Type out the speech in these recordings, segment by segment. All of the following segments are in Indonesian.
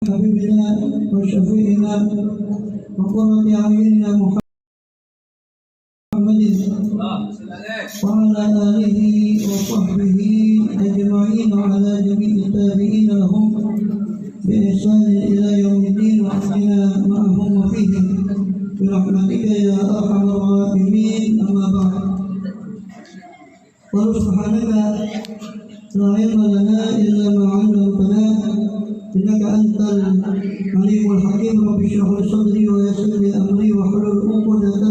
حبيبنا وشفيعنا وقرة أعيننا محمد وعلى آله وصحبه أجمعين وعلى جميع التابعين لهم بإحسان إلى يوم الدين وأحسنا معهم وفيهم برحمتك يا أرحم الراحمين. أما بعد قل سبحانك لا علم لنا إلا ما علمتنا إنك أنت العليم الحكيم. رب اشرح لي صدري ويسر لي أمري واحلل عقدة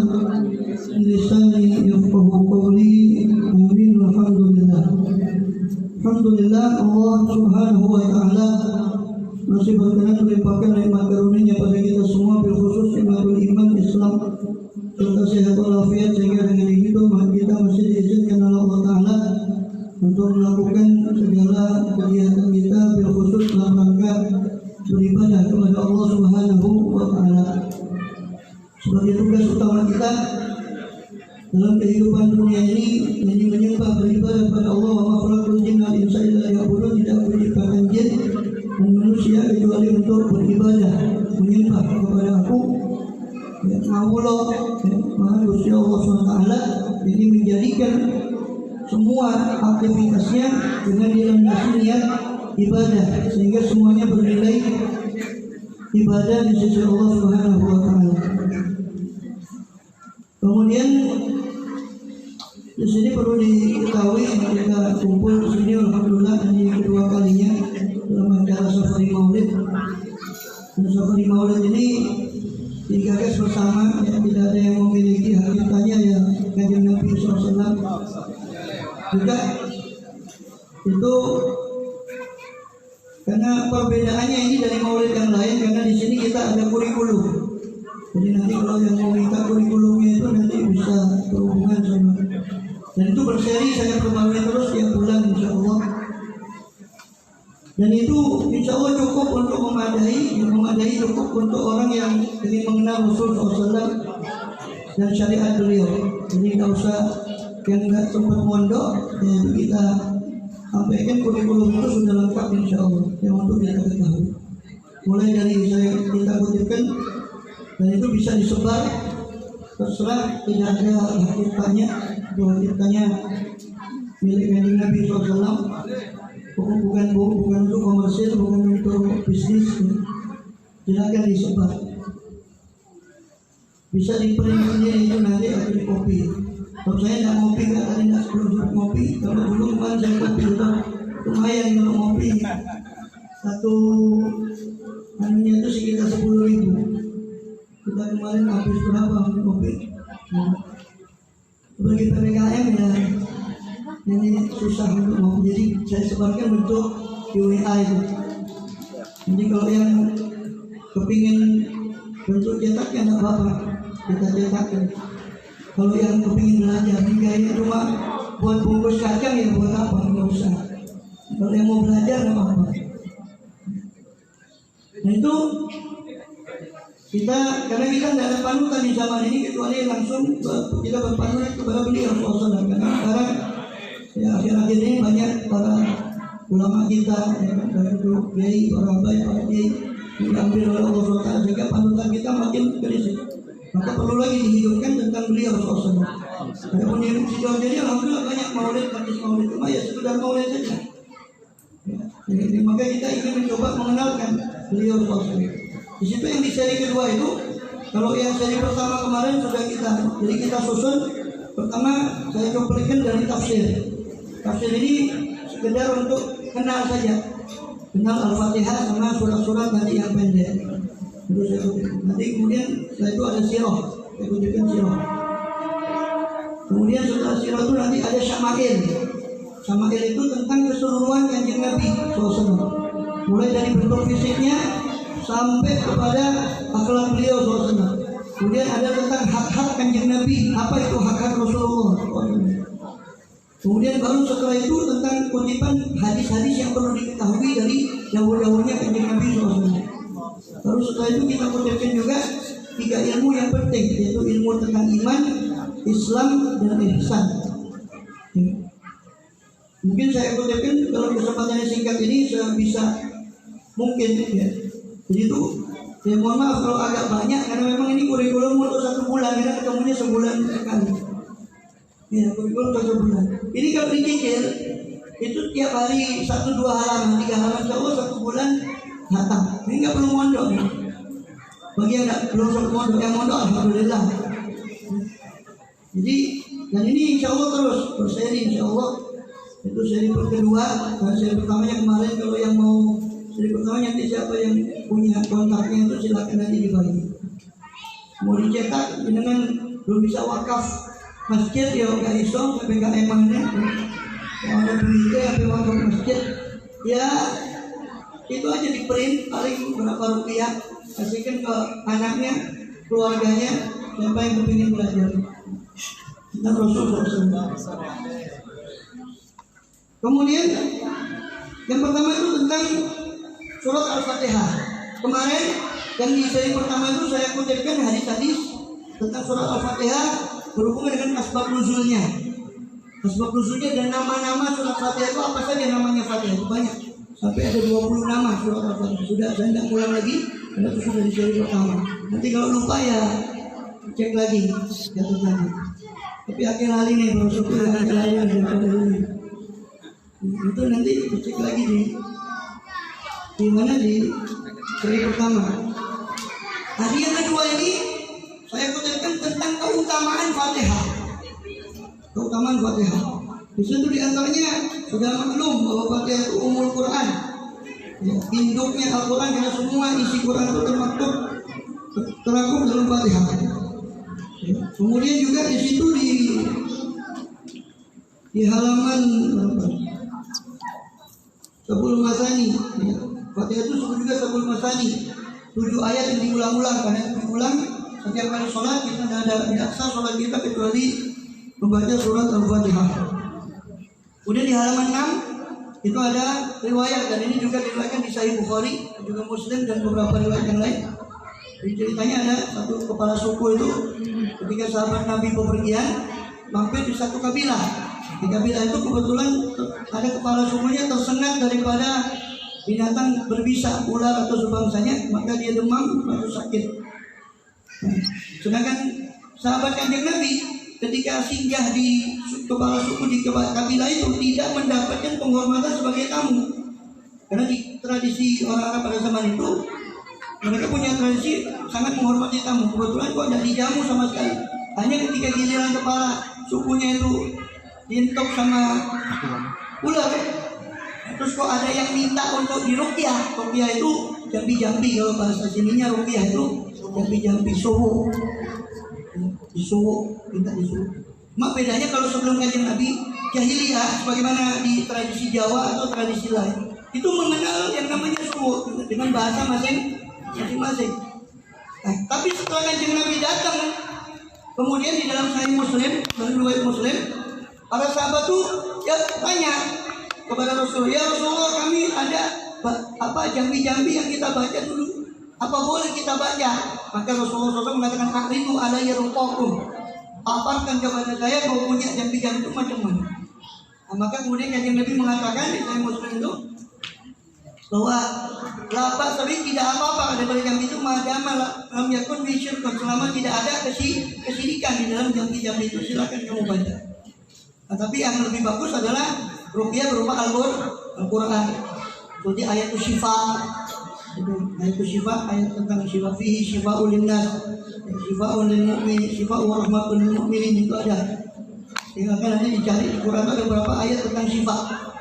من لساني يفقهوا قولي. آمين. والحمد لله. Alhamdulillah, Allah Subhanahu wa Ta'ala masih berkenan melimpahkan nikmat karunia pada kita semua, berkhusus nikmatul iman Islam serta sehat walafiat, sehingga dengan itu kita masih diizinkan oleh Allah Ta'ala untuk melakukan segala kegiatan kita, berkhusus dalam rangka beribadah kepada Allah Subhanahu wa Ta'ala. Sebagai tugas utama kita dalam kehidupan dunia ini, yang menyembah, beribadah kepada Allah. Wa ma khalaqtul jinna wal insa illa liya'budun. Tidak diciptakan jin dan manusia kecuali untuk beribadah, menyembah kepada Aku, Allah, Maha Gusti Allah SWT. Jadi menjadikan semua aktivitasnya dengan dilandasi niat ibadah, sehingga semuanya bernilai ibadah di sisi Allah Subhanahu wa Ta'ala. Kemudian di sini perlu diketahui, kita kumpul di sini alhamdulillah ini kedua kalinya dalam acara Safari Maulid. Dan Safari Maulid ini digagas bersama, ya, tidak ada yang memiliki hakikatnya, ya, Kanjeng Nabi SAW. Juga itu karena perbedaannya ini dari Maulid yang lain, karena di sini kita ada kurikulum. Jadi nanti kalau yang mau minta kurikulumnya itu nanti bisa berhubungan sama. Dan itu berseri, saya perbarui terus tiap bulan insya Allah. Dan itu insya Allah cukup untuk memadai cukup untuk orang yang ingin mengenal Rasul SAW dan syariat beliau. Jadi tidak usah yang nggak sempat mondok, ya, kita sampaikan kurikulum itu sudah lengkap insya Allah yang untuk kita ketahui. Mulai dari kita kutipkan, dan itu bisa disebar terserah, tidak ada hakikatnya milik Nabi SAW. Bukan untuk komersil, bukan untuk bisnis. Silakan disebar. Bisa diprint sendiri, itu nanti akan dikopi. Kalau saya tidak ngopi, tidak sebelum ngopi. Kalau dulu kemarin saya kopi itu lumayan kalau ngopi. Satu anunya itu sekitar 10.000. Kita kemarin habis berapa kopi? Bagi PPKM ya ini susah untuk mau, jadi saya sebarkan bentuk WA itu. Jadi kalau yang kepingin bentuk cetak ya nggak apa-apa, kita cetakkan. Kalau yang kepingin belajar, kayaknya cuma buat bungkus kacang ya buat apa, nggak usah. Kalau yang mau belajar nggak apa-apa. Nah itu karena kita tidak ada panutan di zaman ini kecuali langsung kita berpanutan kepada beliau SAW. Karena sekarang ya akhir-akhir ini banyak para ulama kita, ya, dari dulu kiai, para baik, para kiai diambil oleh Allah SWT, sehingga panutan kita makin krisis. Maka perlu lagi dihidupkan tentang beliau SAW. Adapun di Sidoarjo ini alhamdulillah banyak maulid, majlis maulid, cuma ya sekedar maulid saja. Ya, jadi maka kita ingin mencoba mengenalkan beliau SAW. Di situ yang di seri kedua itu, kalau yang seri pertama kemarin sudah jadi kita susun. Pertama saya cuplikan dari tafsir. Tafsir ini sekedar untuk kenal saja, kenal Al-Fatihah sama surat-surat nanti yang pendek. Nanti kemudian setelah itu ada sirah, saya tunjukkan sirah. Kemudian setelah sirah itu nanti ada syama'il. Syama'il itu tentang keseluruhan Kanjeng Nabi SAW, mulai dari bentuk fisiknya sampai kepada akhlak beliau SAW. Kemudian ada tentang hak-hak Kanjeng Nabi, apa itu hak-hak Rasulullah. Kemudian baru setelah itu tentang kutipan hadis-hadis yang perlu diketahui dari dahulu-dahulunya Kanjeng Nabi SAW. Baru setelah itu kita kutipkan juga 3 ilmu yang penting, yaitu ilmu tentang iman, Islam, dan ihsan. Mungkin saya kutipkan dalam kesempatan yang singkat ini sebisa mungkin, ya, Jadi itu ya mohon maaf kalau agak banyak karena memang ini kurikulum untuk 1 bulan, kita ketemunya sebulan sekali. Ya, kurikulum untuk 1 bulan. Ini kalau dicicil itu tiap hari 1-2 halaman, 3 halaman jauh 1 bulan hatam. Ini nggak perlu mondok. Bagi yang belum sempat mondok, yang mondok alhamdulillah. Jadi dan ini insya Allah terus berseri insya Allah. Itu seri kedua dan seri pertamanya kemarin. Kalau yang mau seri pertama nanti siapa yang punya kontaknya itu silakan nanti dibagi. Mau dicetak dengan belum bisa wakaf masjid ya nggak iso tapi nggak emangnya. Kalau ada duitnya sampai wakaf masjid ya itu aja di print paling berapa rupiah, kasihkan ke anaknya, keluarganya, siapa yang kepingin belajar. Kita Rasulullah. Kemudian yang pertama itu tentang surat Al-Fatihah. Kemarin yang di seri pertama itu saya kutipkan hadis-hadis tentang surat Al-Fatihah berhubungan dengan asbab nuzulnya. Asbab nuzulnya dan nama-nama surat Fatihah itu apa saja namanya Fatihah itu banyak. Sampai ada 20 nama surat Al-Fatihah. Sudah saya tidak ulang lagi karena itu sudah di seri pertama. Nanti kalau lupa ya cek lagi jatuh lagi. Tapi akhir hari nih Rasulullah akhir hari ini. Itu nanti cek lagi di mana di seri pertama. Nah, yang kedua ini saya kutipkan tentang keutamaan Fatihah. Keutamaan Fatihah. Di situ diantaranya sudah maklum bahwa Fatihah itu umul Quran. Ya, induknya Al-Quran karena semua isi Quran itu terangkum dalam Fatihah. Ya, kemudian juga di situ di halaman 10 Masani. Ya, Fatihah itu juga 10 Masani. 7 ayat yang diulang-ulang karena diulang setiap kali sholat kita tidak sah sholat kita kecuali membaca surat Al-Fatihah. Kemudian di halaman 6 itu ada riwayat dan ini juga diriwayatkan di Sahih Bukhari juga Muslim dan beberapa riwayat yang lain. Jadi ceritanya ada satu kepala suku itu ketika sahabat Nabi bepergian mampir di satu kabilah. Di kabilah itu kebetulan ada kepala sukunya tersengat daripada binatang berbisa, ular atau sebangsanya, maka dia demam atau sakit. Sedangkan sahabat Kanjeng Nabi ketika singgah di kepala suku di kabilah itu tidak mendapatkan penghormatan sebagai tamu. Karena di tradisi orang Arab pada zaman itu mereka punya tradisi sangat menghormati tamu. Kebetulan kok tidak dijamu sama sekali. Hanya ketika giliran kepala sukunya itu dientok sama ular. Terus kok ada yang minta untuk diruqyah. Ruqyah itu jambi-jambi, kalau bahasa sininya ruqyah itu jambi-jambi suhu. Disuruh, minta disuruh. Mak bedanya kalau sebelum Kanjeng Nabi jahiliyah sebagaimana di tradisi Jawa atau tradisi lain itu mengenal yang namanya suhu dengan bahasa masing-masing. Nah, tapi setelah Kanjeng Nabi datang, kemudian di dalam Sahih Muslim dan riwayat Muslim, para sahabat tuh ya tanya kepada Rasul, ya Rasulullah kami ada jambi-jambi yang kita baca dulu. Apa boleh kita baca? Maka Rasulullah SAW mengatakan akrimu alayya ruqakum. Paparkan kepada saya kau punya jambi-jambi itu macam mana. Nah, maka kemudian Kanjeng Nabi mengatakan di Sahih Muslim itu bahwa laba sering tidak apa-apa daripada jambi itu madama lam yakun bisyirkun, selama tidak ada kesyirikan di dalam jambi-jambi itu silakan kamu baca. Nah, tapi yang lebih bagus adalah ruqyah berupa Al-Quran. Seperti ayat syifa. Ayat syifa, ayat tentang syifa fihi syifa'ul linnas, syifa'ul lil mu'min, syifa'ul rahmatul lil mu'minin itu ada. Silakan nanti dicari di Quran ada beberapa ayat tentang syifa.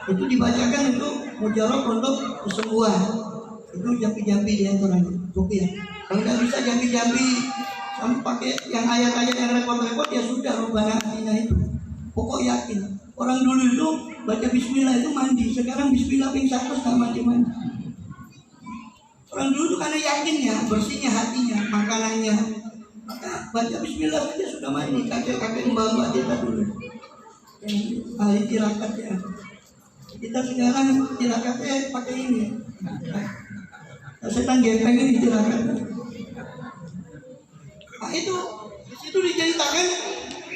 Itu dibacakan untuk mujarab untuk kesembuhan. Itu jambi-jambi di antaranya. Ruqyah. Kalau tidak bisa jambi-jambi kamu pakai yang ayat-ayat yang repot-repot ya sudah rubana atina itu. Pokok yakin. Orang dulu itu baca bismillah itu mandi, sekarang bismillah ping 1 nggak mandi-mandi. Orang dulu itu karena yakinnya, bersihnya hatinya, makanannya, maka baca bismillah saja sudah mandi. Kakek-kakek mbak-mbak kita dulu yang ahli tirakat ya. Kita sekarang tirakatnya pakai ini. Setan gepeng ini tirakat. Nah itu, disitu diceritakan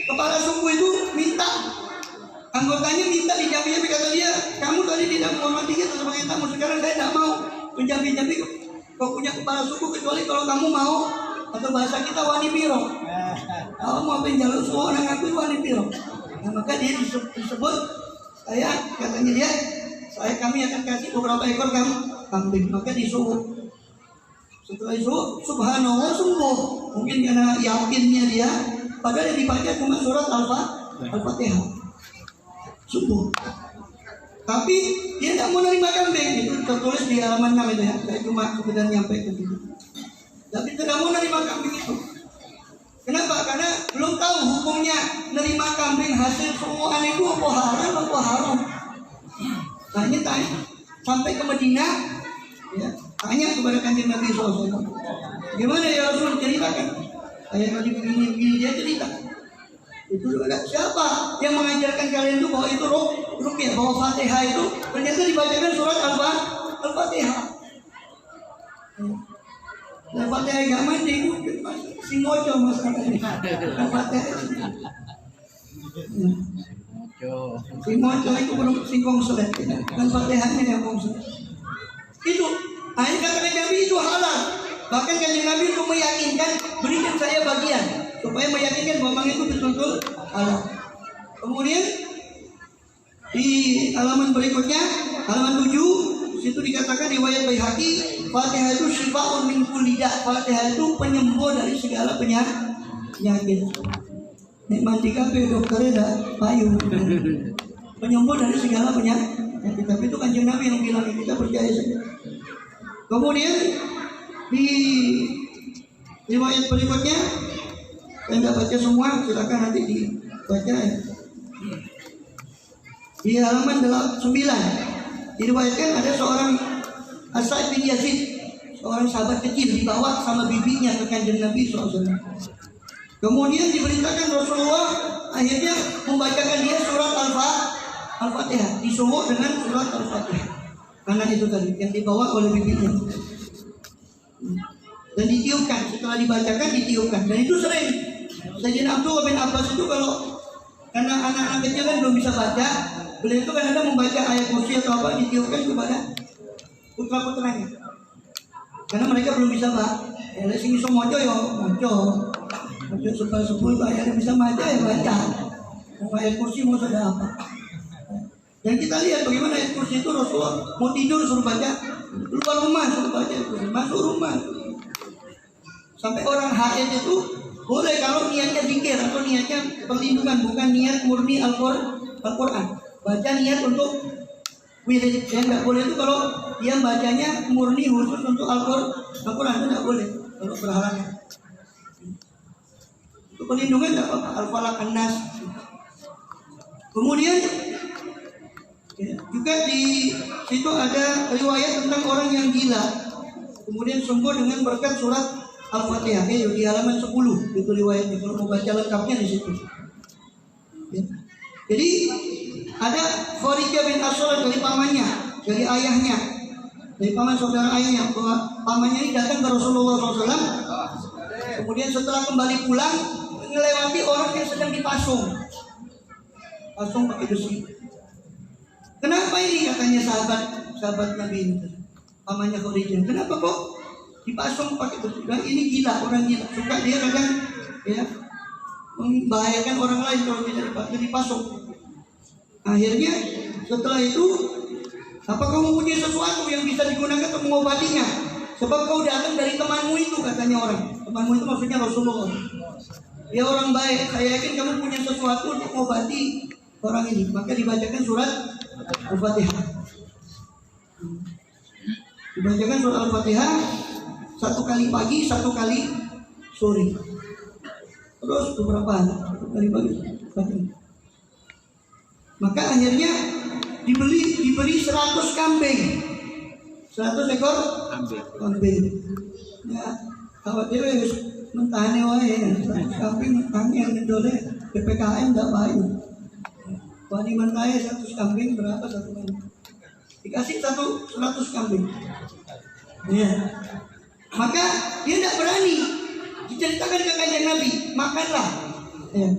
kepala suku itu minta, anggotanya minta dijambi-jambi, kata dia, kamu tadi tidak menghormati kita sebagai tamu, sekarang saya tidak mau menjambi-jambi kau punya kepala suku kecuali kalau kamu mau, atau bahasa kita wani piro. Kalau mau penjalur semua orang aku wani piro. Nah, maka dia disebut katanya dia, kami akan kasih beberapa ekor kambing. Maka disuruh. Setelah itu subhanallah sembuh. Mungkin karena yakinnya dia, padahal yang dibaca cuma surat Al-Fatihah. Sembuh. Tapi dia tidak mau nerima kambing. Itu tertulis di halaman 6 itu ya. Saya cuma sekedar nyampaikan itu. Tapi tidak mau nerima kambing itu. Kenapa? Karena belum tahu hukumnya nerima kambing hasil semua itu apa halal apa haram. Nah ini tanya sampai ke Madinah, ya, tanya kepada kanjeng Nabi SAW. Gimana ya Rasul, ceritakan. Saya tadi begini dia cerita. Itu siapa yang mengajarkan kalian itu bahwa itu rukyah, bahwa Fatihah itu ternyata dibacakan surat Al-Fatihah. Dan Fatihah gak mandi itu singojo masalahnya. Al-Fatihah singojo itu belum singkong sulit. Dan Fatihahnya yang kongsulit. Itu akhir kata Nabi itu halal. Bahkan kanjeng Nabi untuk meyakinkan, berikan saya bagian supaya meyakinkan bahwa itu betul-betul halal. Kemudian di halaman berikutnya, halaman 7, situ dikatakan riwayat Baihaqi, Fatihah itu syifaun min kulli da'. Fatihah itu penyembuh dari segala penyakit. Nek mandi kabeh dokternya dak payu. Penyembuh dari segala penyakit. Tapi itu kanjeng Nabi yang bilang, kita percaya saja. Kemudian di riwayat berikutnya, saya tidak baca semua, silakan nanti dibaca ya. Di halaman 9 diriwayatkan ada seorang As-Sa'id bin Yazid, seorang sahabat kecil, dibawa sama bibinya ke kanjeng Nabi SAW. Kemudian diberitakan Rasulullah akhirnya membacakan dia surat Al-Fatihah, disuruh dengan surat Al-Fatihah. Karena itu tadi yang dibawa oleh bibinya. Dan ditiupkan, setelah dibacakan ditiupkan. Dan itu sering Sayyidina Abdullah bin Abbas itu kalau karena anak-anak kecil kan belum bisa baca, beliau itu kadang membaca ayat kursi atau apa, ditiupkan kepada putra-putranya. Karena mereka belum bisa baca. Ya sing iso maca ya maca. Maca sepuluh ayat bisa baca ya baca. Mau ayat kursi mau sudah apa. Dan kita lihat bagaimana ayat kursi itu Rasulullah mau tidur suruh baca, lupa rumah suruh baca, masuk rumah. Sampai orang haid itu boleh kalau niatnya zikir atau niatnya perlindungan, bukan niat murni Al-Quran. Baca niat untuk wirid. Yang tidak boleh itu kalau dia bacanya murni khusus untuk Al-Quran, itu tidak boleh kalau berhalangan. Untuk perlindungan tidak apa-apa, Al-Falaq, An-Nas. Kemudian juga di situ ada riwayat tentang orang yang gila, kemudian sembuh dengan berkat surat Al-Fatihah. Di halaman 10 itu riwayatnya. Kalau mau baca lengkapnya di situ. Ya. Jadi ada Kharijah bin Aswad dari pamannya, dari ayahnya, dari paman saudara ayahnya, bahwa pamannya ini datang ke Rasulullah SAW. Kemudian setelah kembali pulang, melewati orang yang sedang dipasung pakai besi. Kenapa ini, katanya sahabat Nabi ini, pamannya Kharijah, kenapa kok dipasung pakai besi? Nah, ini gila, orang gila, suka dia kadang ya membahayakan orang lain kalau tidak dipasung. Akhirnya setelah itu, apa kamu punya sesuatu yang bisa digunakan untuk mengobatinya? Sebab kau datang dari temanmu itu, katanya orang. Temanmu itu maksudnya Rasulullah. Dia orang baik, saya yakin kamu punya sesuatu untuk mengobati orang ini. Maka dibacakan surat Al-Fatihah. Dibacakan surat Al-Fatihah 1 kali pagi, 1 kali sore. Terus beberapa hari, 1 kali pagi, 1 kali. Maka akhirnya diberi 100 kambing, 100 ekor kambing. Ya, kalau dia mentahane wae, kambing mentahane yang ngedole PPKM enggak payu. Wani mentahane 100 kambing berapa satu kambing? Dikasih 100 kambing. Ya. Maka dia tidak berani diceritakan ke kanjeng Nabi, makanlah. Ya.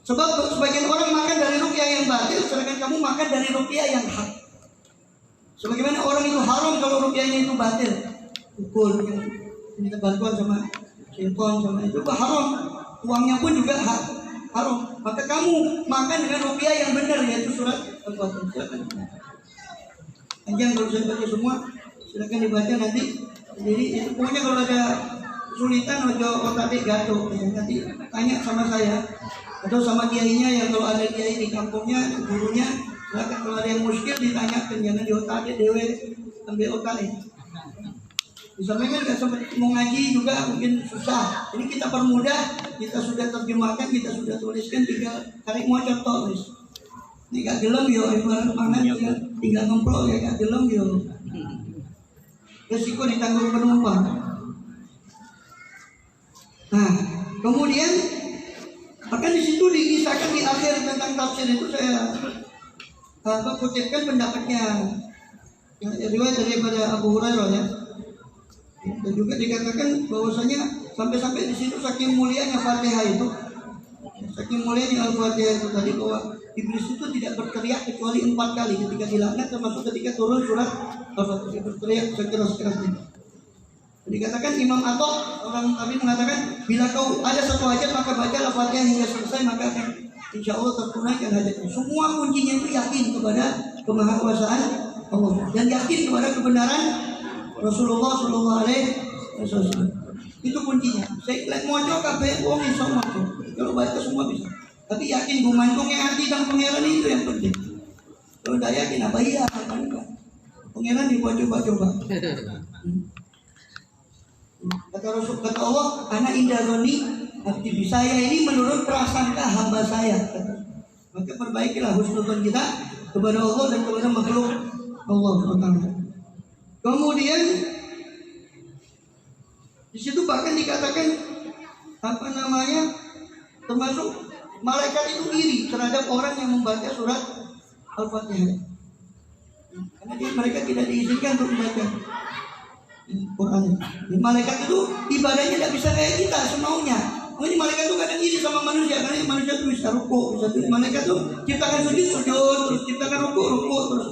Sebab sebagian orang makan dari ruqyah yang batil, sedangkan kamu makan dari ruqyah yang hak. Sebagaimana orang itu haram kalau ruqyahnya itu batil. dukun yang minta bantuan sama syaitan sama itu haram, uangnya pun juga haram. Maka kamu makan dengan rupiah yang benar, yaitu surat Al-Fatihah. Silakan. Panjang kalau saya baca semua, silakan dibaca nanti. Jadi itu pokoknya kalau ada kesulitan ojo otak gato, ya, nanti tanya sama saya atau sama kiainya, yang kalau ada kiai di kampungnya, gurunya, silakan. Kalau ada yang muskil ditanyakan, jangan di otak dewe ambil otak. Misalnya kan nggak sempat mau ngaji juga mungkin susah. Ini kita permudah, kita sudah terjemahkan, kita sudah tuliskan, tinggal tarik mau contoh tulis. Ini gak gelem yo, ibarat pangan tinggal ngemplok ya, gak gelem yo. Resiko ditanggung penumpang. Nah, kemudian akan di situ dikisahkan di akhir tentang tafsir itu saya kutipkan pendapatnya riwayat daripada Abu Hurairah ya. Dan juga dikatakan bahwasanya sampai-sampai di situ saking mulianya Fatihah itu, saking mulianya Al-Fatihah itu tadi, bahwa iblis itu tidak berteriak kecuali 4 kali ketika dilaknat, termasuk ketika turun surat Al-Fatihah, berteriak sekeras-kerasnya. Dikatakan Imam Atha, orang Nabi mengatakan, bila kau ada satu hajat maka baca Al-Fatihah hingga selesai, maka akan insya Allah tertunaikan hajatmu. Semua kuncinya itu yakin kepada kemahakuasaan Allah dan yakin kepada kebenaran Rasulullah Shallallahu Alaihi Wasallam. Itu kuncinya. Saya lihat mojo kabeh wong iso mojo. Kalau baca semua bisa. Tapi yakin gumantungnya hati dan pangeran itu yang penting. Kalau tidak yakin apa iya apa enggak. Pangeran dicoba-coba. Kata Rasul, kata Allah, ana indah roni abdi, saya ini menurut prasangka hamba saya. Maka perbaikilah husnuzon kita kepada Allah dan kepada makhluk Allah Taala. Kemudian di situ bahkan dikatakan termasuk malaikat itu iri terhadap orang yang membaca surat Al-Fatihah. Karena mereka tidak diizinkan untuk membaca Quran. Malaikat itu ibadahnya tidak bisa kayak kita semaunya. Makanya malaikat itu kadang iri sama manusia, karena manusia itu bisa rukuk, bisa tulis. Malaikat itu ciptakan sujud, terus ciptakan rukuk, terus.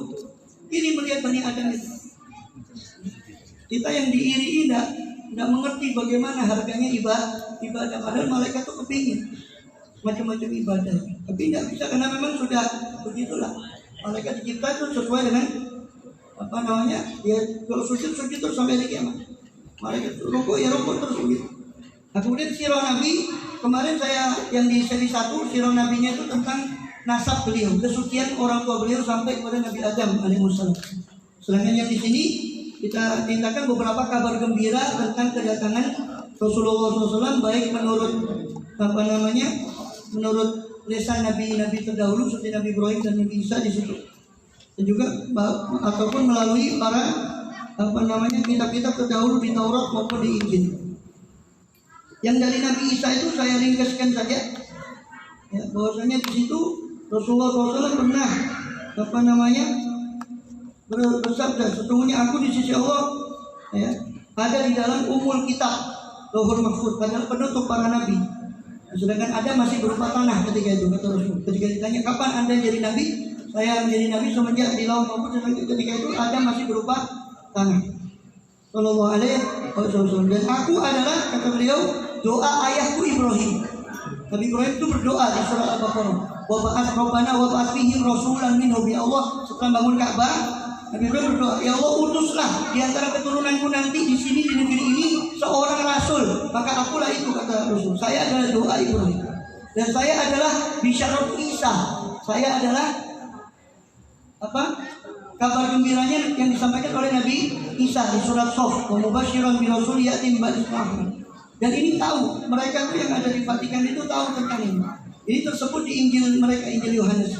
Ini melihat Bani Adam itu. Kita yang diiri tidak mengerti bagaimana harganya ibadah. Padahal malaikat itu kepingin macam-macam ibadah, tapi tidak bisa karena memang sudah begitulah. Malaikat dicipta itu sesuai dengan dia kalau sujud terus sampai di kiamat. Malaikat rukuk ya rukuk terus begitu. Nah, kemudian sirah Nabi kemarin saya yang di seri 1 sirah Nabinya itu tentang nasab beliau, kesucian orang tua beliau sampai kepada Nabi Adam alaihissalam. Selanjutnya di sini kita mintakan beberapa kabar gembira tentang kedatangan Rasulullah SAW, baik menurut menurut lisan nabi-nabi terdahulu seperti Nabi Ibrahim dan Nabi Isa di situ, dan juga ataupun melalui para kitab-kitab terdahulu di Taurat maupun di Injil. Yang dari Nabi Isa itu saya ringkaskan saja, ya, bahwasanya di situ Rasulullah SAW pernah bersabda, sesungguhnya aku di sisi Allah ya, ada di dalam umul kitab Lauhul Mahfuz, padahal penutup para nabi. Sedangkan Adam masih berupa tanah ketika itu, kata Rasul. Ketika ditanya kapan Anda jadi nabi, saya menjadi nabi semenjak di Lauhul Mahfuz. Ketika itu Adam masih berupa tanah. Sallallahu alaihi wasallam. Dan aku adalah, kata beliau, doa ayahku Ibrahim. Nabi Ibrahim itu berdoa di surah Al-Baqarah, wa ba'ath rabbana wa ba'ath fihim rasulan minhum, ya Allah, setelah bangun Ka'bah Nabi Ibrahim berdoa, ya Allah, utuslah di antara keturunanku nanti di sini di negeri ini seorang rasul, maka akulah itu, kata Rasul. Saya adalah doa Ibrahim, dan saya adalah bisyarat Isa. Saya adalah kabar gembiranya yang disampaikan oleh Nabi Isa di surat Sof, wa mubasyiran bi rasul ya'ti min ba'di ismihi Ahmad. Dan ini tahu, mereka tuh yang ada di Vatikan itu tahu tentang ini. Ini tersebut di Injil mereka, Injil Yohanes.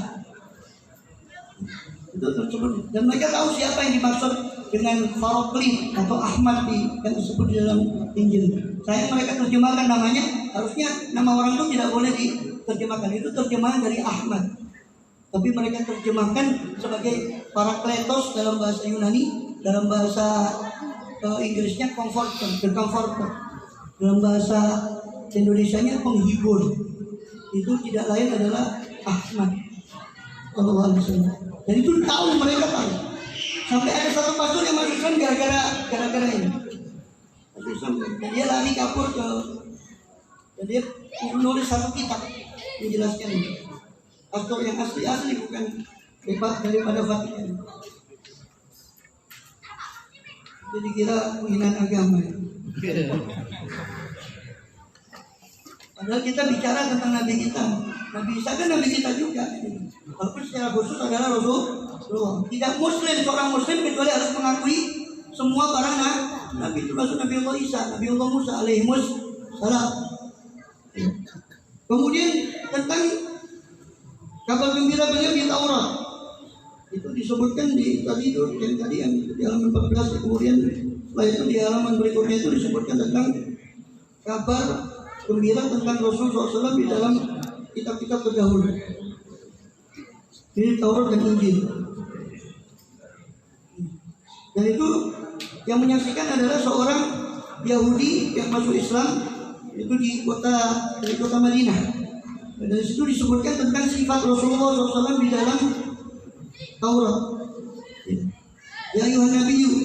Itu tersebut, dan mereka tahu siapa yang dimaksud dengan Paroklit atau Ahmad yang disebut di dalam Injil. Mereka terjemahkan namanya, harusnya nama orang itu tidak boleh diterjemahkan, itu terjemahan dari Ahmad. Tapi mereka terjemahkan sebagai Parakletos dalam bahasa Yunani, dalam bahasa Inggrisnya Comforter, the Comforter. Dalam bahasa Indonesianya penghibur. Itu tidak lain adalah Ahmad sallallahu alaihi wasallam. Dan itu tahu, mereka tahu. Sampai ada satu pastor yang masuk Islam gara-gara ini. Dan dia lari kabur ke, dan dia menulis satu kitab menjelaskan ini. Aktor yang asli bukan hebat daripada Vatikan. Jadi kira penghinaan agama. Padahal kita bicara tentang Nabi kita. Nabi Isa kan Nabi kita juga. Walaupun secara khusus adalah Rasulullah. Tidak Muslim, seorang Muslim kecuali harus mengakui semua para Nabi, termasuk Nabi Allah Isa, Nabi Allah Musa alaihimus salam. Kemudian tentang kabar gembira beliau di Taurat. Itu disebutkan di yang di halaman 14. Kemudian setelah itu di halaman berikutnya itu disebutkan tentang kabar gembira tentang Rasulullah SAW di dalam kitab-kitab terdahulu. Ini Taurat dan Injil. Dan itu yang menyaksikan adalah seorang Yahudi yang masuk Islam, itu di kota Madinah. Dan dari situ disebutkan tentang sifat Rasulullah SAW di dalam Taurat. Ya ayuhan nabiyyu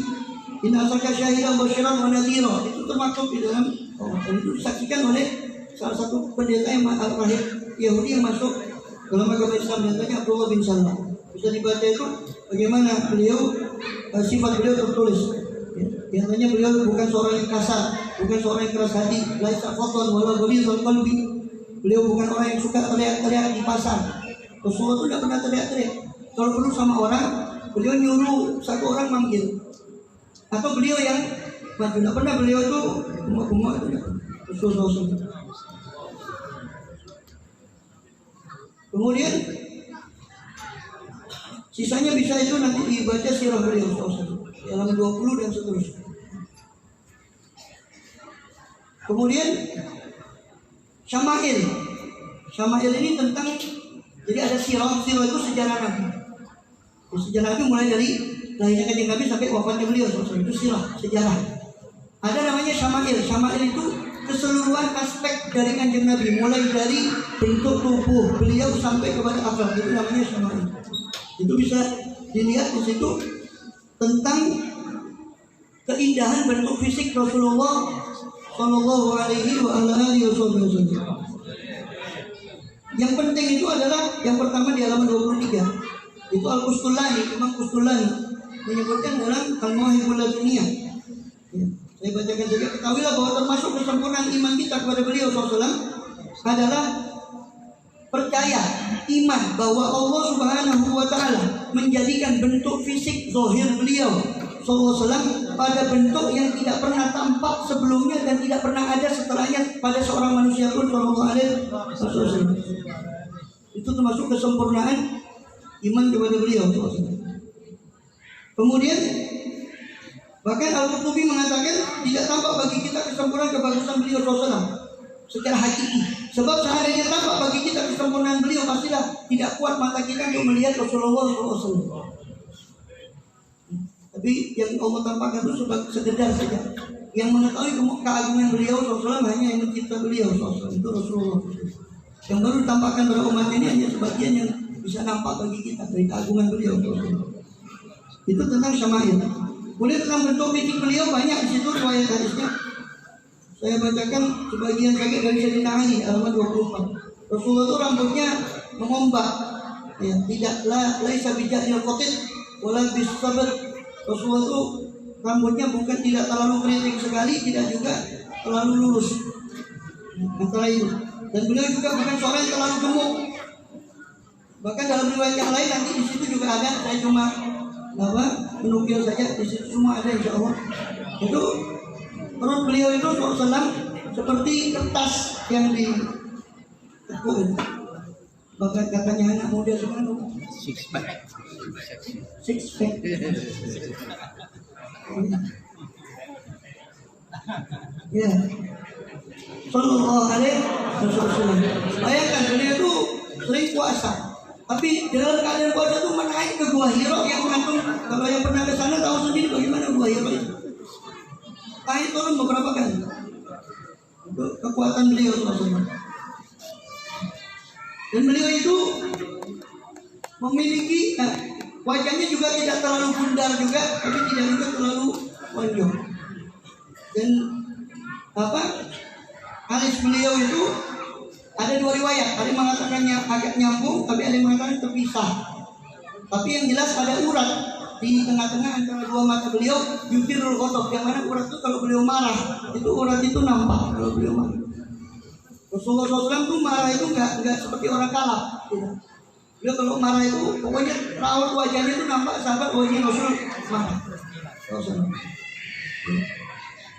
inna arsalnaka syahidan wa basyiran wa nadhira. Itu termaktub di dalam Taurat. Dan itu disaksikan oleh salah satu pendeta yang rahib Yahudi yang masuk dalam agama Islam, namanya Abdullah bin Salam. Bisa dibaca itu bagaimana sifat beliau tertulis. Biasanya beliau bukan seorang yang kasar, bukan seorang yang keras hati, laisa fadlan wala ghalidhal qalbi. Beliau bukan orang yang suka teriak-teriak di pasar. Rasulullah itu tidak pernah teriak-teriak. Kalau perlu sama orang, beliau nyuruh satu orang manggil. Atau beliau yang maju. Tidak pernah beliau itu bengok-bengok itu. Rasulullah. Kemudian sisanya bisa itu nanti dibaca sirah beliau dalam 20 dan seterusnya. Kemudian Syama'il ini tentang, jadi ada sirah itu sejarah Nabi. Sejarah Nabi mulai dari lahirnya Kanjeng Nabi sampai wafatnya beliau, itu sirah, sejarah. Ada namanya Syama'il itu keseluruhan aspek dari Kanjeng Nabi, mulai dari bentuk tubuh beliau sampai kepada akhlak, itu namanya Syama'il. Itu bisa dilihat di situ tentang keindahan bentuk fisik Rasulullah Shallallahu Alaihi Wasallam. Yang penting itu adalah yang pertama di halaman 23. Itu Al-Qustulani, Imam Qustulani menyebutkan dalam Al-Mawahibul Laduniyah. Saya bacakan saja. Ketahuilah bahwa termasuk kesempurnaan iman kita kepada beliau SAW adalah percaya, iman bahwa Allah Subhanahu wa Ta'ala menjadikan bentuk fisik zahir beliau SAW pada bentuk yang tidak pernah tampak sebelumnya dan tidak pernah ada setelahnya pada seorang manusia pun Sallallahu Alaihi Wasallam. Itu termasuk kesempurnaan iman kepada beliau SAW. Kemudian bahkan Al-Qurtubi mengatakan tidak tampak bagi kita kesempurnaan kebagusan beliau SAW secara hakiki. Sebab seandainya tampak bagi kita kesempurnaan beliau, pastilah tidak kuat mata kita untuk melihat Rasulullah SAW. Tapi yang Allah tampakkan itu sekedar saja. Yang mengetahui keagungan beliau SAW hanya yang mencipta beliau SAW, itu Rasulullah. Yang baru ditampakkan pada umat ini hanya sebagian yang bisa nampak bagi kita dari keagungan beliau SAW. Itu tentang Syama'il. Kemudian tentang bentuk fisik beliau banyak di situ riwayat hadisnya. Saya bacakan sebagian saja dari Sayyidina Ali halaman 24. Rasulullah itu rambutnya mengombak, ya, tidaklah laisa bijadil qatid wala bisabat. Rasulullah itu rambutnya bukan tidak terlalu keriting sekali, tidak juga terlalu lurus, antara itu. Dan beliau juga bukan seorang yang terlalu gemuk. Bahkan dalam riwayat yang lain nanti di situ juga ada. Saya cuma menukil saja, di situ semua ada insya Allah. Itu perut beliau itu SAW seperti kertas yang ditekuk. Bahkan katanya anak muda sekarang six pack. Ya, Sallallahu Alaihi Wasallam. Bayangkan beliau itu sering puasa, tapi dalam keadaan puasa itu menaik ke Gua Hira yang mengandung. Kalau yang pernah ke sana tahu sendiri bagaimana Gua Hira itu. Naik turun beberapa kali. Itu kekuatan beliau SAW. Dan beliau itu memiliki wajahnya juga tidak terlalu bundar juga, tapi tidak juga terlalu lonjong. Dan alis beliau itu ada dua riwayat. Ada yang mengatakannya agak nyambung, tapi ada yang mengatakan terpisah. Tapi yang jelas ada urat di tengah-tengah antara dua mata beliau, yutirul ghadab, yang mana urat itu kalau beliau marah, itu urat itu nampak kalau beliau marah. Rasulullah SAW tuh marah itu enggak seperti orang kalap. Beliau kalau marah itu pokoknya raut wajahnya itu nampak sahabat, oh ini Rasul marah.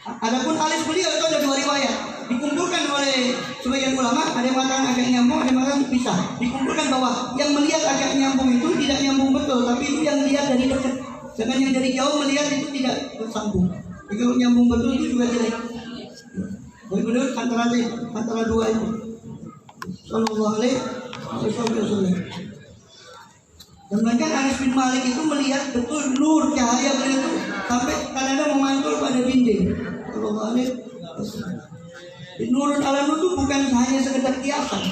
Adapun alis beliau itu ada dua riwayat, dikumpulkan oleh sebagian ulama, ada yang mengatakan agak nyambung, ada yang mengatakan pisah. Dikumpulkan bahwa yang melihat agak nyambung itu tidak nyambung betul, tapi itu yang lihat dari dekat. Sedangkan yang dari jauh melihat itu tidak bersambung. Jadi kalau nyambung betul itu juga jelek. Benar antara dua itu. Sallallahu alaihi wasallam. Dan bahkan Anas bin Malik itu melihat betul nur cahaya beliau itu sampai kadang-kadang memantul pada dinding. Sallallahu alaihi wasallam. Nurun ala nur itu bukan hanya sekedar kiasan.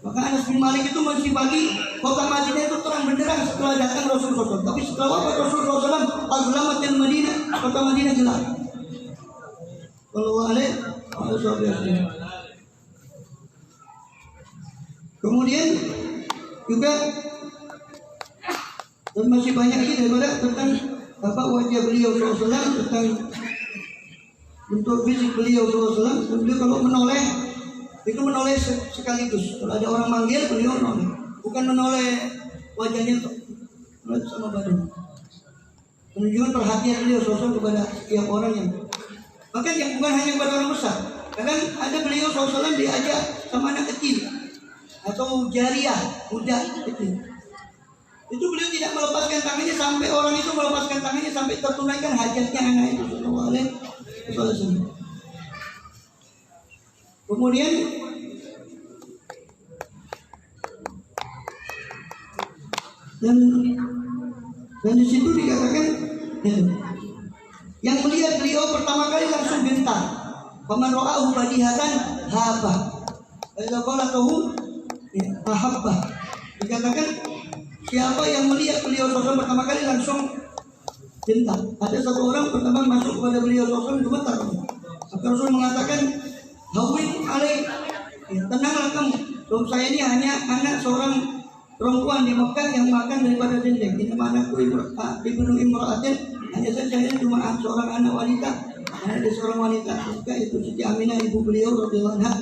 Maka Anas bin Malik itu masih pagi kota Madinah itu terang benderang setelah datang Rasulullah SAW. Tapi setelah wafat Rasulullah SAW, al-zulamatil Madinah, kota Madinah gelap. Sallallahu alaihi wasallam. Kemudian juga dan masih banyak lagi daripada tentang wajah beliau SAW, tentang bentuk fisik beliau SAW. Beliau kalau menoleh itu menoleh sekaligus. Kalau ada orang manggil beliau menoleh, bukan menoleh wajahnya sama badan. Menunjukkan perhatian beliau SAW kepada setiap orang yang bahkan yang bukan hanya kepada orang besar. Kadang ada beliau SAW diajak sama anak kecil atau jariah muda kecil. Itu beliau tidak melepaskan tangannya sampai orang itu melepaskan tangannya sampai tertunaikan hajatnya anak itu. Sallallahu alaihi wasallam. Kemudian dan di situ dikatakan yang melihat beliau pertama kali langsung gentar. Faman ra'ahu badihatan haba. Idza qalatahu ahabba. Dikatakan siapa yang melihat beliau SAW pertama kali langsung gentar. Ada satu orang pertama masuk kepada beliau SAW gemetar. Maka Rasul mengatakan, hawin alaik, tenanglah kamu. Sebab saya ini hanya anak seorang perempuan di Mekah yang makan daripada dendeng. Ini anakku ibnu imra'atin. Hanya saja saya cuma seorang anak wanita. Ada seorang wanita Mekah itu Siti Aminah ibu beliau radhiyallahu anha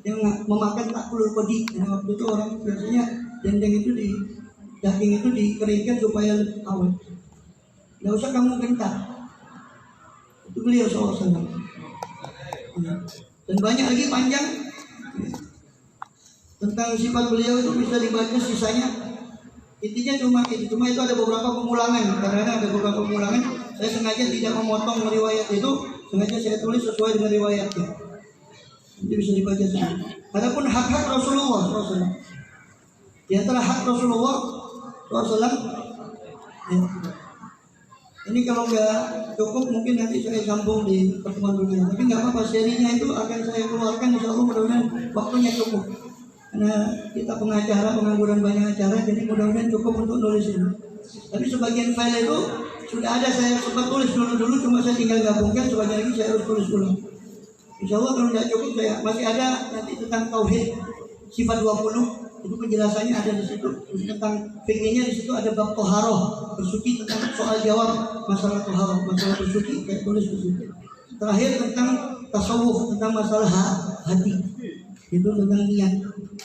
yang memakan takulul qadi. Karena waktu itu orang biasanya dendeng itu daging itu dikeringkan supaya awet. Tidak usah kamu gentar. Itu beliau SAW. Dan banyak lagi panjang tentang sifat beliau itu bisa dibaca sisanya. Intinya cuma itu ada beberapa pengulangan. Karena ada beberapa pengulangan, saya sengaja tidak memotong riwayat itu, sengaja saya tulis sesuai dengan riwayatnya. Jadi bisa dibaca semua. Adapun hak-hak Rasulullah SAW. Di antara hak Rasulullah SAW, ini kalau nggak cukup mungkin nanti saya sambung di pertemuan berikutnya. Tapi nggak apa-apa, serinya itu akan saya keluarkan. Insya Allah mudah-mudahan waktunya cukup. Karena kita pengacara, pengangguran banyak acara, jadi mudah-mudahan cukup untuk nulis ini. Tapi sebagian file itu sudah ada, saya sempat tulis dulu, cuma saya tinggal gabungkan. Sebagian lagi saya harus tulis ulang. Insya Allah kalau nggak cukup saya masih ada nanti tentang tauhid sifat 20. Itu penjelasannya ada di situ. Tentang fikihnya di situ ada bab toharoh, bersuci, tentang soal jawab masalah toharoh, masalah bersuci, saya tulis di situ. Terakhir tentang tasawuf, tentang masalah hati, itu tentang niat,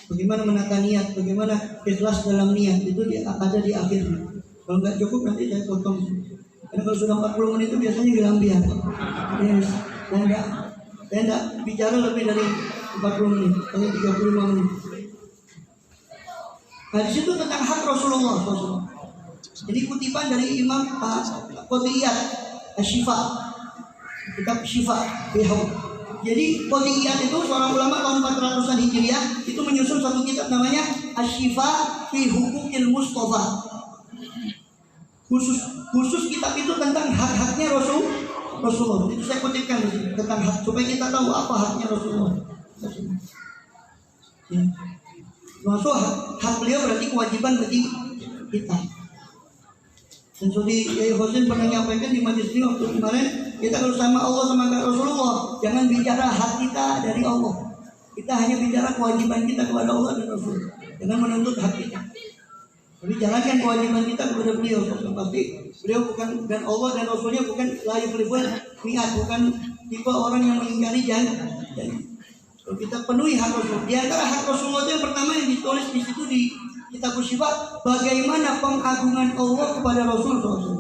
bagaimana menata niat, bagaimana ikhlas dalam niat, itu ada di akhirnya. Kalau nggak cukup nanti saya potong. Karena kalau sudah 40 menit itu biasanya gelambian. Yes. Saya tidak bicara lebih dari 40 menit, hanya 35 menit. Nah di situ tentang hak Rasulullah SAW. Jadi kutipan dari Imam Qadiyat Asy-Syifa, kitab Syifa Bihau. Jadi Qadiyat itu seorang ulama tahun 400-an Hijriah itu menyusun satu kitab namanya Asy-Syifa fi Huquqil Mustafa. Khusus kitab itu tentang hak-haknya Rasulullah. Itu saya kutipkan di sini tentang hak supaya kita tahu apa haknya Rasulullah. Ya. Maksud hak beliau berarti kewajiban bagi kita. Dan Saudi Yai Husain pernah menyampaikan di majlis ini waktu kemarin, kita kalau sama Allah sama Rasulullah jangan bicara hak kita dari Allah. Kita hanya bicara kewajiban kita kepada Allah dan Rasul. Jangan menuntut hak kita. Tapi jalankan kewajiban kita kepada beliau. Pasti beliau bukan, dan Allah dan Rasulnya bukan layak ribuan niat, bukan tipe orang yang mengingkari janji. Kalau kita penuhi hak Rasul, di antara hak Rasulullah itu yang pertama yang ditulis di situ di kitab Syifa, bagaimana pengagungan Allah kepada Rasul SAW.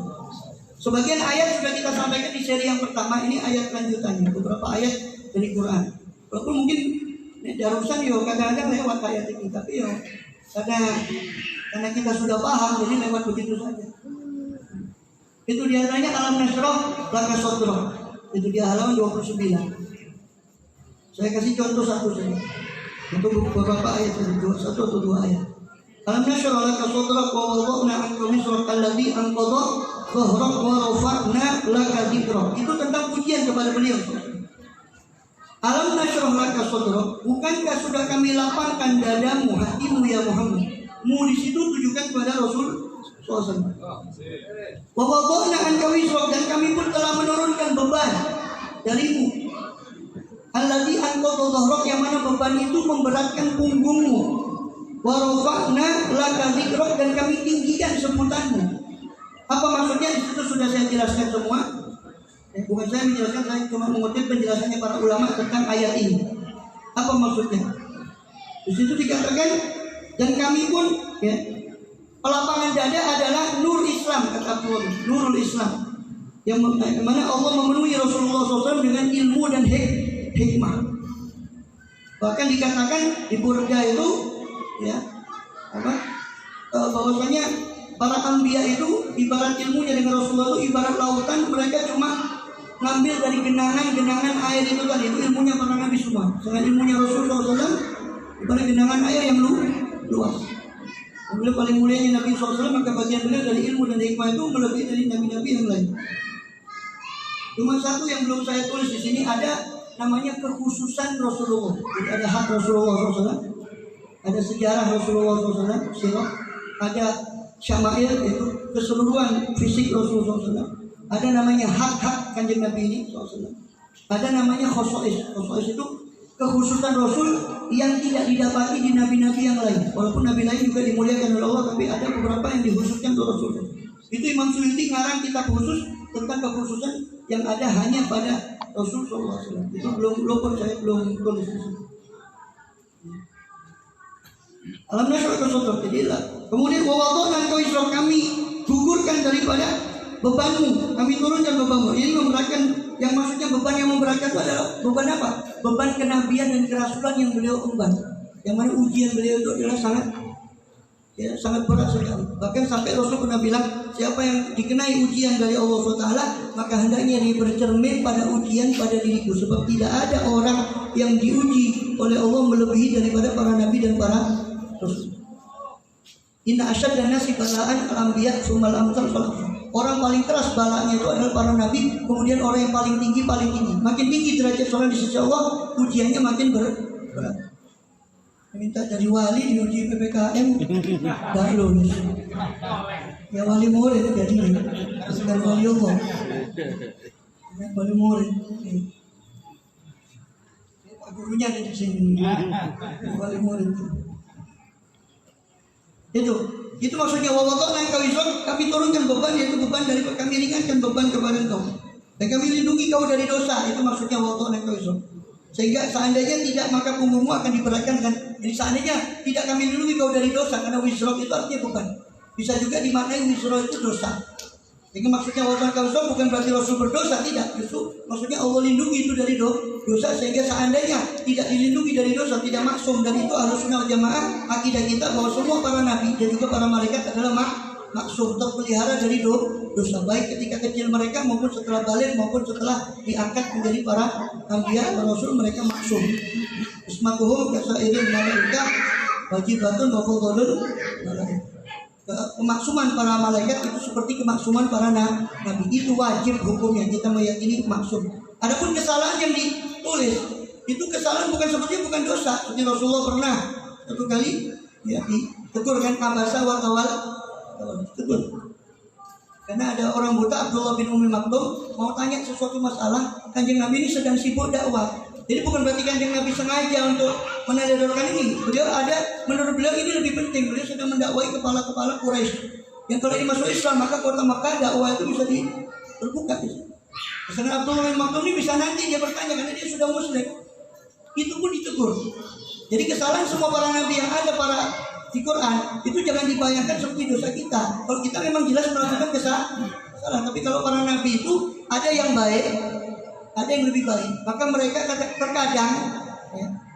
Sebagian ayat sudah kita sampaikan di seri yang pertama, ini ayat lanjutannya, beberapa ayat dari Quran. Walaupun mungkin darusan yo kadang-kadang lewat ayat ini, tapi yo karena kita sudah paham, jadi lewat begitu saja. Itu diantaranya alam nasroh laka sodroh. Itu di halaman 29. Saya kasih contoh satu saja. Untuk beberapa ayat, satu atau dua ayat. Alam nasroh laka sodroh wa wada'na anka misroh alladhi anqadha dhahrak wa rafa'na laka dhikrak. Itu tentang pujian kepada beliau. Alam nasroh laka sodroh, bukankah sudah kami lapangkan dadamu, hatimu ya Muhammad? Mu di situ tujukan kepada Rasul SAW. Wa wada'na anka wisrak, dan kami pun telah menurunkan beban darimu. Alladzi anqadha dhahrak, yang mana beban itu memberatkan punggungmu. Wa rafa'na laka dzikrak, dan kami tinggikan sebutanmu. Apa maksudnya? Di situ sudah saya jelaskan semua. Bukan saya menjelaskan, saya cuma mengutip penjelasannya para ulama tentang ayat ini. Apa maksudnya? Di situ dikatakan, dan kami pun ya, pelapangan dada adalah nur Islam, kata Allah, nurul Islam, yang mana Allah memenuhi Rasulullah SAW dengan ilmu dan hikmah. Bahkan dikatakan di Burda itu ya bahwasanya para anbiya itu ibarat ilmunya dengan Rasulullah itu ibarat lautan, mereka cuma ngambil dari genangan air itu tadi, itu ilmunya para nabi semua. Dengan ilmunya Rasulullah SAW ibarat genangan air yang luas. Beliau paling mulianya Nabi SAW, maka bagian beliau dari ilmu dan hikmah itu melebihi dari nabi-nabi yang lain. Cuma satu yang belum saya tulis di sini, ada namanya kekhususan Rasulullah. Jadi ada hak Rasulullah SAW, ada sejarah Rasulullah SAW, sirah, ada syama'il, itu keseluruhan fisik Rasulullah SAW. Ada namanya hak-hak kanjeng Nabi ini SAW. Ada namanya khosois. Khosois itu kekhususan Rasul yang tidak didapati di nabi-nabi yang lain. Walaupun nabi lain juga dimuliakan oleh Allah, tapi ada beberapa yang dikhususkan untuk Rasul. Itu Imam Suyuti ngarang kitab khusus tentang kekhususan yang ada hanya pada Rasul SAW. Itu belum saya belum tulis. Alam nasrah kesotok jadilah. Kemudian wawadona kau isra, kami gugurkan daripada bebanmu, kami turunkan bebanmu. Ini memberatkan, yang maksudnya beban yang memberatkan itu adalah beban apa? Beban kenabian dan kerasulan yang beliau emban. Yang mana ujian beliau itu adalah sangat berat sekali. Bahkan sampai Rasul pernah bilang, siapa yang dikenai ujian dari Allah SWT, maka hendaknya dia bercermin pada ujian pada diriku. Sebab tidak ada orang yang diuji oleh Allah melebihi daripada para nabi dan para Rasul. Inna asyad dan nasi balaan al-anbiya sumal amsal falafal. Orang paling keras balanya itu adalah para nabi, kemudian orang yang paling tinggi. Makin tinggi derajat seorang di sisi Allah, ujiannya makin berat. Minta dari wali diuji PPKM, gak lulus. Ya wali murid jadi, bukan wali Allah. Wali murid. Gurunya ada di sini. Wali murid. Itu maksudnya wawadana kau isra, kami turunkan beban, yaitu beban dari kami ringankan beban kepada engkau. Dan kami lindungi kau dari dosa. Itu maksudnya wawadana kau isra. Sehingga seandainya tidak, maka punggungmu akan diberatkan kan. Jadi seandainya tidak kami lindungi kau dari dosa, karena wisrok itu artinya beban. Bisa juga dimaknai wisrok itu dosa. Jadi maksudnya wawadana kau isra bukan berarti Rasul berdosa, tidak. Justru maksudnya Allah lindungi itu dari dosa, sehingga seandainya tidak dilindungi dari dosa, tidak maksum. Dan itu Ahlussunnah wal Jamaah akidah kita, bahwa semua para nabi dan juga para malaikat adalah maksum, terpelihara dari dosa, baik ketika kecil mereka maupun setelah balik maupun setelah diangkat menjadi para anbiya dan rasul, mereka maksum. Ismatuhum kasairil malaikah wajibatun wa fadlun malaikah. Kemaksuman para malaikat itu seperti kemaksuman para nabi, itu wajib hukumnya, kita meyakini maksum. Adapun kesalahan yang ditulis itu kesalahan bukan dosa. Seperti Rasulullah pernah satu kali ya ditegur kan, abasa wa tawal. Betul. Karena ada orang buta Abdullah bin Umi Maktum mau tanya sesuatu masalah, Kanjeng Nabi ini sedang sibuk dakwah. Jadi bukan berarti Kanjeng Nabi sengaja untuk menedorkan ini. Menurut beliau ini lebih penting. Beliau sedang mendakwai kepala-kepala Quraisy. Yang kalau ini masuk Islam maka kota Makkah dakwah itu bisa terbuka. Karena Abdullah bin Maktum ini bisa nanti dia bertanya karena dia sudah Muslim. Itu pun ditegur. Jadi kesalahan semua para nabi yang ada di Quran itu jangan dibayangkan seperti dosa kita. Kalau kita memang jelas melakukan kesalahan, tapi kalau para nabi itu ada yang baik, ada yang lebih baik. Maka mereka terkadang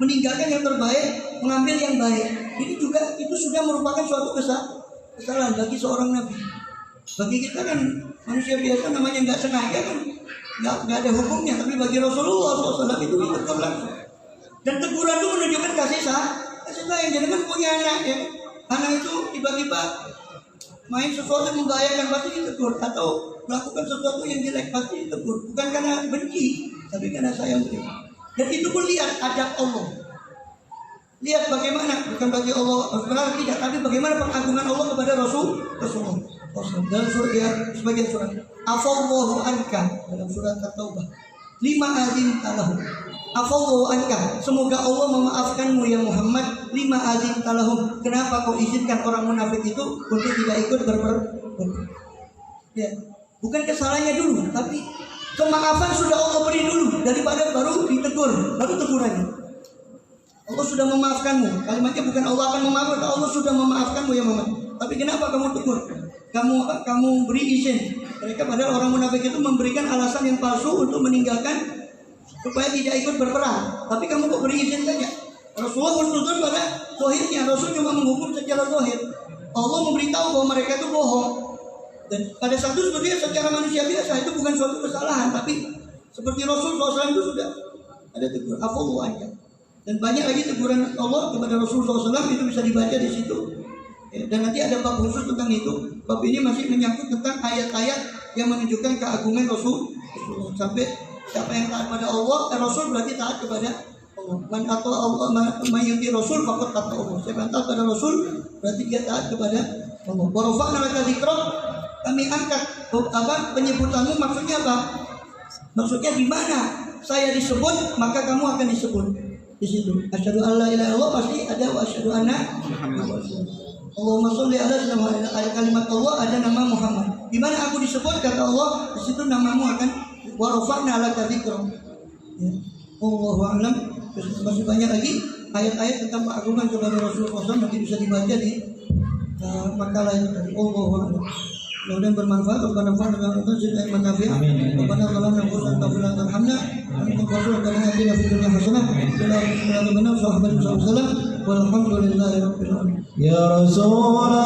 meninggalkan yang terbaik, mengambil yang baik. Itu sudah merupakan suatu kesalahan bagi seorang nabi. Bagi kita kan manusia biasa namanya nggak sengaja kan, nggak ada hukumnya. Tapi bagi Rasulullah SAW itu ditegur langsung. Dan teguran itu menunjukkan kasih sayang. Jadi kan punya anak ya, anak itu tiba-tiba main sesuatu yang membahayakan pasti ditegur, atau melakukan sesuatu yang jelek pasti ditegur. Bukan karena benci, tapi karena sayang beliau. Dan itu pun lihat adab Allah. Lihat bagaimana, bukan bagi Allah sebenarnya tidak, tapi bagaimana pengagungan Allah kepada Rasulullah. Dalam surat sebagian surat, afallahu anka, dalam surat At-Taubah, 5 azim talahu. Afallahu anka, semoga Allah memaafkanmu ya Muhammad, 5 azim talahum. Kenapa kau izinkan orang munafik itu untuk tidak ikut ya, bukan kesalahannya dulu, tapi kemaafan sudah Allah beri dulu daripada baru ditegur, baru tegurannya. Allah sudah memaafkanmu. Kalimatnya bukan Allah akan memaafkan, Allah sudah memaafkanmu ya Muhammad. Tapi kenapa kamu tegur? Kamu beri izin. Mereka padahal orang munafik itu memberikan alasan yang palsu untuk meninggalkan supaya tidak ikut berperang. Tapi kamu kok beri izin saja? Rasulullah bertutur pada zahirnya. Rasul cuma menghukum secara zahir. Allah memberitahu bahwa mereka itu bohong. Dan pada saat itu sebetulnya secara manusia biasa itu bukan suatu kesalahan, tapi seperti Rasul SAW itu sudah ada tegur. Afallahu anka. Dan banyak lagi teguran Allah kepada Rasulullah SAW itu bisa dibaca di situ. Dan nanti ada bab khusus tentang itu. Bab ini masih menyangkut tentang ayat-ayat yang menunjukkan keagungan Rasulullah. Sampai siapa yang taat pada Allah, Rasul berarti taat kepada Allah. Man atau Allah mengikuti Rasul, faqad taat Allah. Siapa yang taat pada Rasul berarti dia taat kepada Allah. Wa rafa'na laka dzikrak, kami angkat penyebutanmu. Maksudnya apa? Maksudnya di mana saya disebut maka kamu akan disebut. Di situ asyhadu alla ilaha illallah pasti ada wa asyhadu anna Allahumma sholli ala Muhammad. Ada kalimat Allah, ada nama Muhammad. Di mana aku disebut kata Allah, di situ namamu akan wa rafa'na laka dzikrak. Ya. Wallahu a'lam. Masih banyak lagi ayat-ayat tentang keagungan kepada Rasulullah SAW nanti bisa dibaca di makalah itu tadi. Wallahu a'lam. Mudah-mudahan bermanfaat. Rabbana fa'alna wa zidna ilman nafi'a. Rabbana zalamna anfusana wa la tarhamna anta rabbana atina fid dunya hasanah wa fil akhirati hasanah wa qina adzabannar. Walhamdulillahi rabbil alamin. Ya Rasulullah